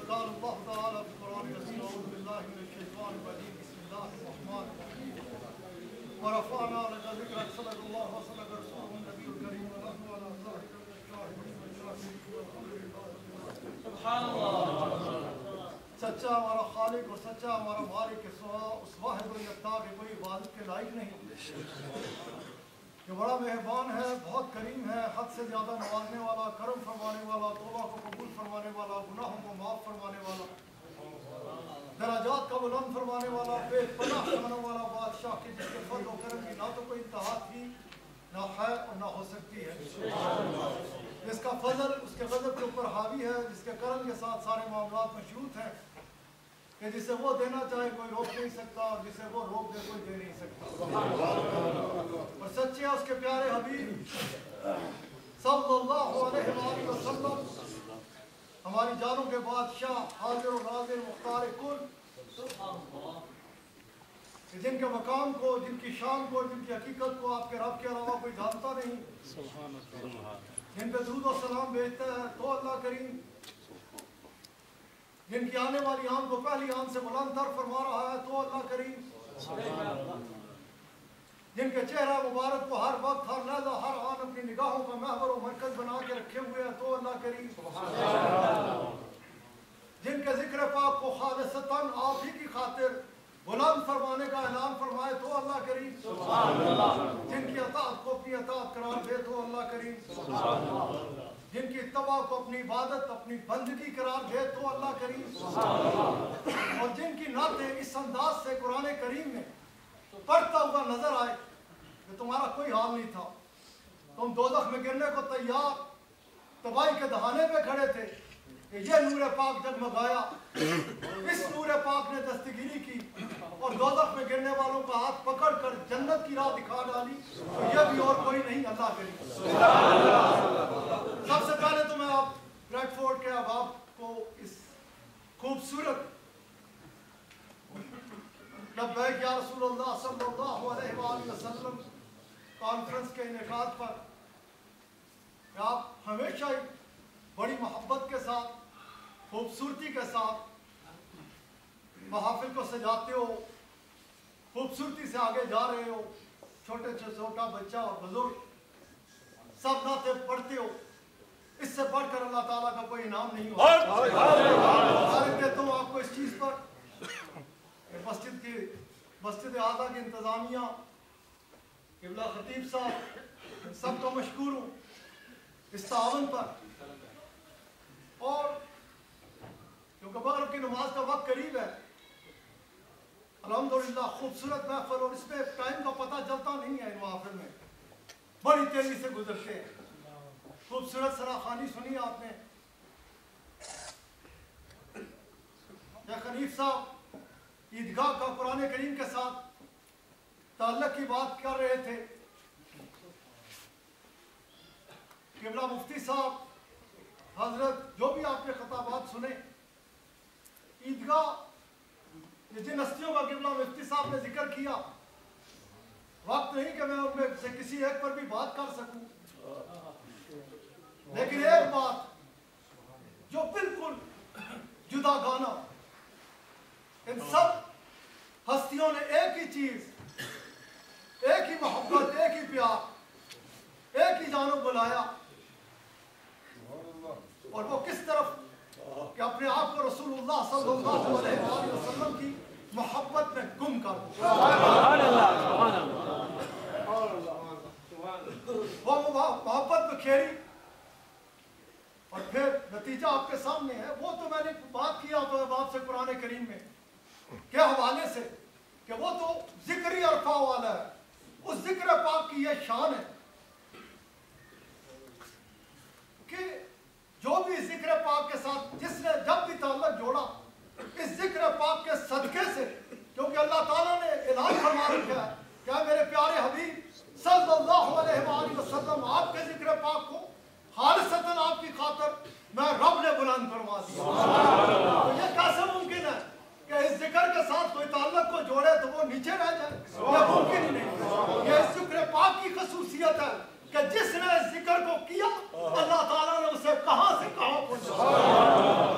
قال الله تعالى في القرآن العظيم أعوذ بالله من الشيطان الرجيم بسم الله الرحمن الرحيم ورفعنا لك ذكرك صدق الله وصدق رسوله النبي الكريم ونحن على ذلك من الشاهدين والشاكرين والحمد لله سبحان الله. سچا ہمارا خالق اور سچا ہمارا مالک کے سوا اس واحد و یکتا کے کوئی عبادت کے لائق نہیں، جو بڑا مہربان ہے، بہت کریم ہے، حد سے زیادہ نوازنے والا، کرم فرمانے والا، توبہ کو قبول فرمانے والا، گناہوں کو معاف فرمانے والا، درجات کا بلند فرمانے والا، بے پناہ کرنے والا بادشاہ کے جس کے فضل و کرم کی نہ تو کوئی انتہا تھی، نہ ہے اور نہ ہو سکتی ہے، جس کا فضل اس کے غضب کے اوپر حاوی ہے، جس کے کرم کے ساتھ سارے معاملات مشروط ہیں، کہ جسے وہ دینا چاہے کوئی روک نہیں سکتا اور جسے وہ روک دے کوئی دے نہیں سکتا. اور سچے اس کے پیارے حبیب صلی اللہ علیہ وآلہ وسلم ہماری جانوں کے بادشاہ حاضر و ناظر مختار کل، جن کے مقام کو، جن کی شان کو، جن کی حقیقت کو آپ کے رب کے علاوہ کوئی جانتا نہیں، جن پہ درود و سلام بھیجتا ہے تو اللہ کریم، جن کی آنے والی آن کو پہلی آن سے بلند تر فرما رہا ہے تو اللہ کریم، جن کے چہرہ مبارک کو ہر وقت، ہر لحظہ، ہر آن اپنی نگاہوں کا محور و مرکز بنا کے رکھے ہوئے ہیں تو اللہ کریم، جن کے ذکر پاک کو خالصتاً آپ ہی کی خاطر بلند فرمانے کا اعلان فرمائے تو اللہ کریم، جن کی اطاعت کو اپنی اطاعت قرار دے تو اللہ کریم، جن کی اتباع کو اپنی عبادت، اپنی بندگی قرار دے تو اللہ کریم، اور جن کی نعتیں اس انداز سے قرآن کریم میں پڑھتا ہوا نظر آئے کہ تمہارا کوئی حال نہیں تھا، تم دوزخ میں گرنے کو تیار، تباہی کے دہانے پہ کھڑے تھے کہ یہ نور پاک جگمگایا، اس نور پاک نے دستگیری کی اور دوزخ میں گرنے والوں کا ہاتھ پکڑ کر جنت کی راہ دکھا ڈالی، تو یہ بھی اور کوئی نہیں اللہ کریم. سب سے پہلے تو میں آپ بریڈ فورڈ کے احباب کو اس خوبصورت لبیک یا رسول اللہ صلی اللہ علیہ وآلہ وسلم کانفرنس کے انعقاد پر کہ آپ ہمیشہ ہی بڑی محبت کے ساتھ، خوبصورتی کے ساتھ محافل کو سجاتے ہو، خوبصورتی سے آگے جا رہے ہو، چھوٹے چھوٹا بچہ اور بزرگ سب نعتیں پڑھتے ہو، اس سے بڑھ کر اللہ تعالیٰ کا کوئی انعام نہیں ہوتا. دیتا ہوں آپ کو اس چیز پر مسجد اعلیٰ کی انتظامیہ، قبلہ خطیب صاحب، سب کو مشکور ہوں اس تعاون پر. اور کیونکہ مغرب کی نماز کا وقت قریب ہے، الحمدللہ خوبصورت محفل، اور اس میں ٹائم کا پتہ چلتا نہیں ہے، ان محافل میں بڑی تیزی سے گزرتے ہیں. خوبصورت سراخانی سنی آپ نے، شیخ حنیف صاحب عیدگاہ کا قرآن کریم کے ساتھ تعلق کی بات کر رہے تھے. قبلہ مفتی صاحب حضرت جو بھی آپ نے خطابات سنے، عیدگاہ جن ہستیوں کا قبلہ مفتی صاحب نے ذکر کیا، وقت نہیں کہ میں ان میں سے کسی ایک پر بھی بات کر سکوں، لیکن ایک بات جو بالکل جدا گانا، ان سب ہستیوں نے ایک ہی چیز، ایک ہی محبت، ایک ہی پیار، ایک ہی جانب بلایا، اور وہ کس طرف کہ اپنے آپ کو رسول اللہ صلی اللہ علیہ وآلہ وسلم کی محبت میں گم کر دو. وہ محبت بکھیری، اور پھر نتیجہ آپ کے سامنے ہے. وہ تو میں نے بات کیا تو اب آپ سے قرآن کریم میں کے حوالے سے کہ وہ تو ذکری عرفہ والا ہے، اس ذکر پاک کی یہ شان ہے کہ جو بھی ذکر پاک کے ساتھ جس نے جب بھی تعلق جوڑا، اس ذکر پاک کے صدقے سے، کیونکہ اللہ تعالیٰ نے اعلان فرما رکھا ہے کہ میرے پیارے حبیب صلی اللہ علیہ وآلہ وسلم آپ کے ذکر پاک کو خالصتاً آپ کی خاطر میں رب نے بلند فرما دیا. تو یہ کیسے ممکن ہے کہ اس ذکر کے ساتھ کوئی تعلق کو جوڑے تو وہ نیچے رہ جائے؟ یہ ممکن ہی نہیں. یہ اس ذکر پاک کی خصوصیت ہے کہ جس نے اس ذکر کو کیا، اللہ تعالیٰ نے اسے کہاں سے کہاں پہنچا.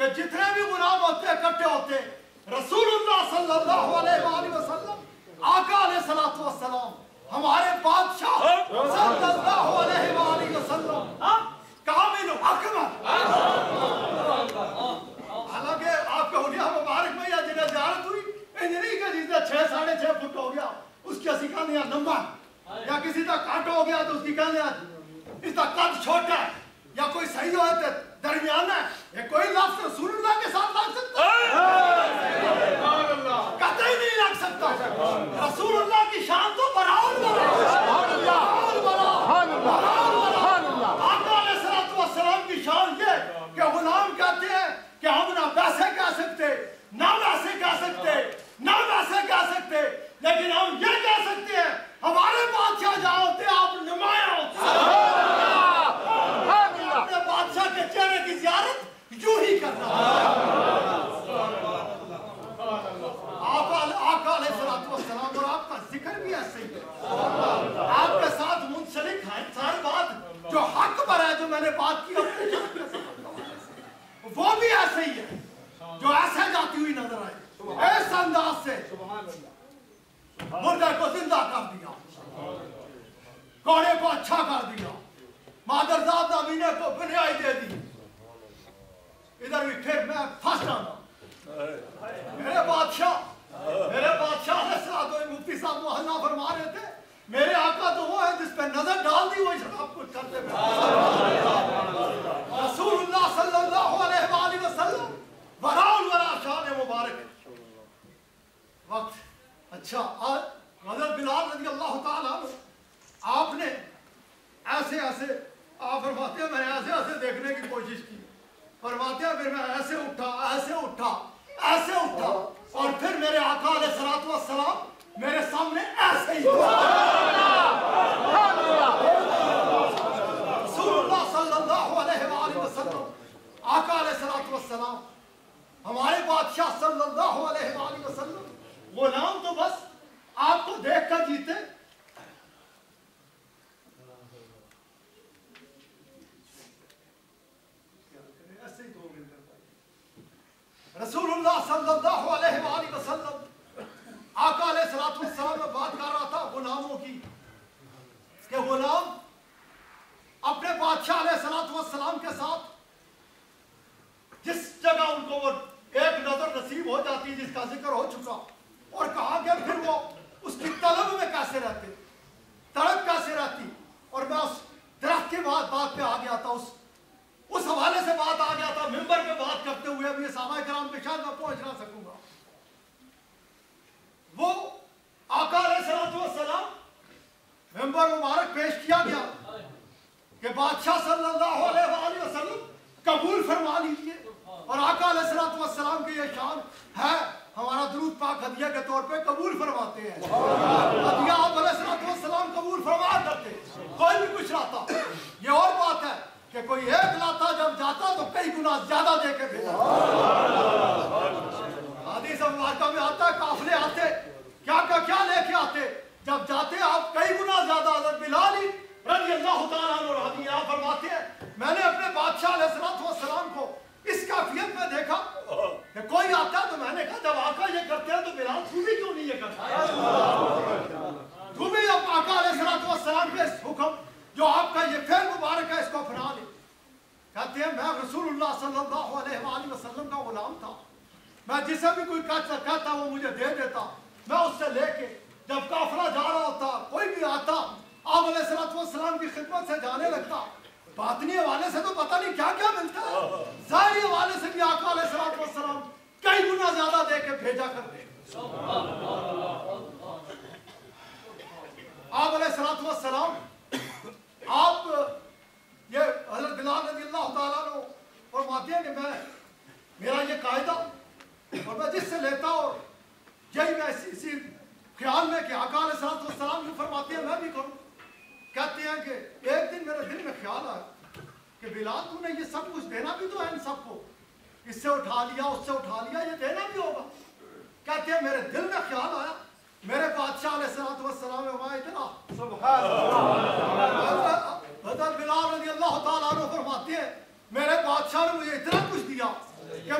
کہ جتنے بھی غلام ہوتے اکٹھے ہوتے رسول اللہ صلی اللہ علیہ وآلہ وسلم آقا علیہ الصلوۃ والسلام ہمارے بادشاہ صلی اللہ علیہ وآلہ وسلم کامل اکمل. حالانکہ آپ کے اولیاء مبارک میں یا جنہیں زیارت ہوئی انجنی کا جس نے 6.5 فٹ ہو گیا اس کی اسی کہنے یا نمبر یا کسی کا کٹ ہو گیا تو اس کی کہنے اس کا قد چھوٹا ہے یا کوئی صحیح ہو ہے درمیان ہے. یہ کوئی لفظ رسول اللہ کے ساتھ لگ سکتا قطعی نہیں لگ سکتا. رسول اللہ کی شان تو برابر آقا علیہ الصلوۃ والسلام کی شان یہ کہ غلام کہتے ہیں کہ ہم نہ ویسے کہہ سکتے نہ ویسے کہہ سکتے نہ ویسے کہہ سکتے لیکن ہم یہ کہہ سکتے ہیں ہمارے بادشاہ جہاں ہوتے آپ نمایاں ہوتے اپنے بادشاہ کے چہرے کی زیارت یوں ہی کرنا. آقا علیہ الصلوۃ والسلام اور آپ کا ذکر بھی ایسے ہی ہے. آپ کے ساتھ منسلک ہے ساری بات جو حق پر ہے جو میں نے بات کی وہ بھی ایسے ہی ہے جو ایسے جاتی ہوئی نظر آئے. اس انداز سے مردے کو زندہ کر دیا کوڑے کو اچھا کر دیا مادرزاد نبینے کو بنیائی دے دی. ادھر بھی پھر میں پھنس جانا. میرے بادشاہ مفتی صاحب محلہ فرما رہے تھے میرے آقا تو وہ ہے جس پہ نظر ڈال دی وہ سب کچھ کرتے میں. رسول اللہ صلی اللہ علیہ وآلہ وسلم ورا الورا شان مبارک. وقت اچھا حضرت بلال رضی اللہ تعالیٰ عنہ آپ نے ایسے ایسے آپ فرماتے ہیں میں نے ایسے ایسے دیکھنے کی کوشش کی. فرماتے ہیں پھر میں ایسے اٹھا اور پھر میرے آقا علیہ الصلوۃ والسلام میرے سامنے ایسے ہی رسول اللہ صلی اللہ علیہ وآلہ وسلم آقا علیہ الصلوۃ والسلام ہمارے بادشاہ صلی اللہ علیہ وآلہ وسلم غلام تو بس آپ کو دیکھ کر جیتے. رسول اللہ صلی اللہ علیہ وآلہ وسلم آقا علیہ الصلوۃ والسلام میں بات کر رہا تھا غلاموں کی کہ غلام اپنے بادشاہ علیہ الصلوۃ والسلام کے ساتھ جس جگہ ان کو وہ ایک نظر نصیب ہو جاتی جس کا ذکر ہو چکا اور کہا کہ پھر وہ اس کی طلب میں کیسے رہتے طلب کیسے رہتی. اور میں اس درخت کے بات پہ آ گیا تھا اس حوالے سے بات آ گیا تھا ممبر پہ بات کرتے ہوئے اب یہ صحابہ کرام پہ شاید میں پہنچ نہ سکوں گا. وہ آقا علیہ الصلوۃ والسلام ممبر مبارک پیش کیا گیا کہ بادشاہ صلی اللہ علیہ وآلہ وسلم قبول فرما لیجیے. اور آقا علیہ الصلوۃ والسلام کی یہ شان ہے ہمارا درود پاک ہدیہ کے طور پہ قبول فرماتے ہیں. ہدیہ آپ علیہ الصلوۃ والسلام قبول فرما کرتے کوئی بھی کچھ لاتا. یہ اور بات ہے کہ کوئی ایک لاتا جب جاتا تو کئی گنا زیادہ دے کے بھیجا. حدیث مبارکہ میں آتا ہے قافلے آتے کیا لے کے آتے جب جاتے آپ کئی گنا زیادہ. حضرت بلال رضی اللہ تعالیٰ عنہ حدیث آپ فرماتے ہیں میں نے اپنے بادشاہ علیہ الصلوۃ والسلام کو اس کیفیت میں دیکھا کہ کوئی آتا تو میں نے کہا جب آقا یہ کرتے ہیں تو بلال تو بھی کیوں نہیں یہ کرتا. تو بھی اب آقا علیہ الصلوۃ والسلام کے اس حکم جو آپ کا یہ فعل مبارک ہے اس کو اپنا لے. کہتے ہیں میں رسول اللہ صلی اللہ علیہ وآلہ وسلم کا غلام تھا. میں جسے بھی کوئی کہتا وہ مجھے دے دیتا. میں اس سے لے کے جب قافلہ جا رہا ہوتا کوئی بھی آتا آپ علیہ الصلوۃ والسلام کی خدمت سے جانے لگتا. باطنی حوالے سے تو پتہ نہیں کیا کیا ملتا ہے ظاہری حوالے سے بھی آقا علیہ الصلوۃ والسلام کئی گنا زیادہ دے کے بھیجا کرتے. آپ علیہ الصلوۃ والسلام آپ یہ حضرت بلال رضی اللہ تعالیٰ عنہ فرماتے ہیں کہ میرا یہ قاعدہ اور میں جس سے لیتا اور یہی میں اسی خیال میں کہ آقا علیہ الصلوۃ والسلام جو فرماتے ہیں میں بھی کروں. کہتے ہیں کہ ایک دن میرے دل میں خیال آیا کہ بلال تو نے یہ سب کچھ دینا بھی تو ہے ان سب کو اس سے اٹھا لیا اس سے اٹھا لیا یہ دینا بھی ہوگا. کہتے ہیں میرے دل میں خیال آیا میرے بادشاہ علیہ الصلوۃ والسلام اتنا سبحان اللہ. حضرت بلال رضی اللہ تعالیٰ عنہ فرماتے ہیں میرے بادشاہ نے مجھے اتنا کچھ دیا کہ